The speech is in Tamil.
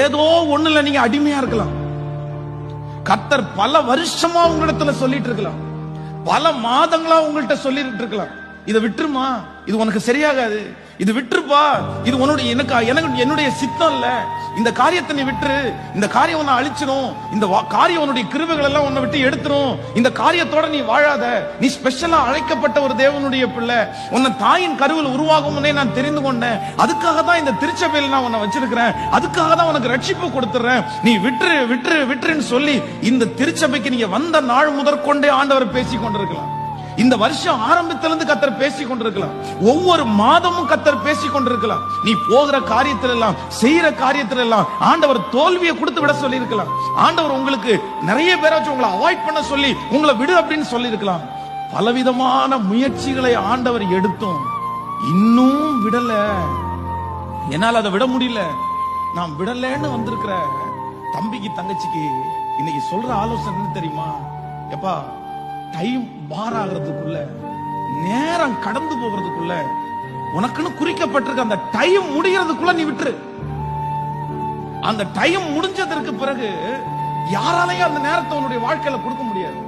ஏதோ ஒண்ணுல நீங்க அடிமையா இருக்கலாம். கர்த்தர் பல வருஷமா உங்களிடத்துல சொல்லிட்டு இருக்கலாம், பல மாதங்களா உங்கள்கிட்ட சொல்லிட்டு இருக்கலாம், இதை விட்டுருமா, இது உனக்கு சரியாகாது, இது விட்டுருப்பா, இது உன்னுடைய எனக்கு என்னுடைய சித்தம் இல்ல, இந்த காரியத்தை நீ விட்டுரு, இந்த காரியம் உன்னை அழிச்சிடும், இந்த காரியம் உன்னுடைய கிருபைகள் எல்லாம் உன்னை விட்டு எடுத்துரும், இந்த காரியத்தோட நீ வாழாத, நீ ஸ்பெஷலா அழைக்கப்பட்ட ஒரு தேவனுடைய பிள்ளை, உன்னை தாயின் கருவில் உருவாகும் முன்னே நான் தெரிந்து கொண்டேன், அதுக்காக தான் இந்த திருச்சபையில் நான் உன்னை வச்சிருக்கிறேன், அதுக்காக தான் உனக்கு ரட்சிப்பு கொடுத்துறேன், நீ விட்டுரு விட்டுரு விட்டுருன்னு சொல்லி இந்த திருச்சபைக்கு நீங்க வந்த நாள் முதற்கொண்டே ஆண்டவர் பேசிக் கொண்டிருக்கலாம். இந்த வருஷம் ஆரம்பத்திலிருந்து கர்த்தர் பேசிக் கொண்டிருக்கலாம், ஒவ்வொரு மாதமும் கர்த்தர் பேசிக் கொண்டிருக்கலாம். நீ போகிற காரியத்தில் எல்லாம், செய்யற காரியத்தில் எல்லாம் ஆண்டவர் தோல்வியை கொடுத்து விட சொல்லி இருக்கலாம். ஆண்டவர் உங்களுக்கு நிறைய பேராச்சும் உங்களை அவாய்ட் பண்ண சொல்லி உங்களை விடு அப்படின்னு சொல்லி இருக்கலாம். பலவிதமான முயற்சிகளை ஆண்டவர் எடுத்தும் இன்னும் விடல. என்னால் அதை விட முடியல. நான் விடலன்னு வந்திருக்கிற தம்பிக்கு தங்கச்சிக்கு இன்னைக்கு சொல்ற ஆலோசனை என்ன தெரியுமா? எப்பா, டைம் பார் ஆகிறதுக்குள்ள, நேரம் கடந்து போகிறதுக்குள்ள, உனக்குன்னு குறிக்கப்பட்டிருக்க அந்த டைம் முடிகிறதுக்குள்ள நீ விட்டுரு. அந்த டைம் முடிஞ்சதற்கு பிறகு யாராலையும் அந்த நேரத்தை உன்னுடைய வாழ்க்கையில கொடுக்க முடியாது.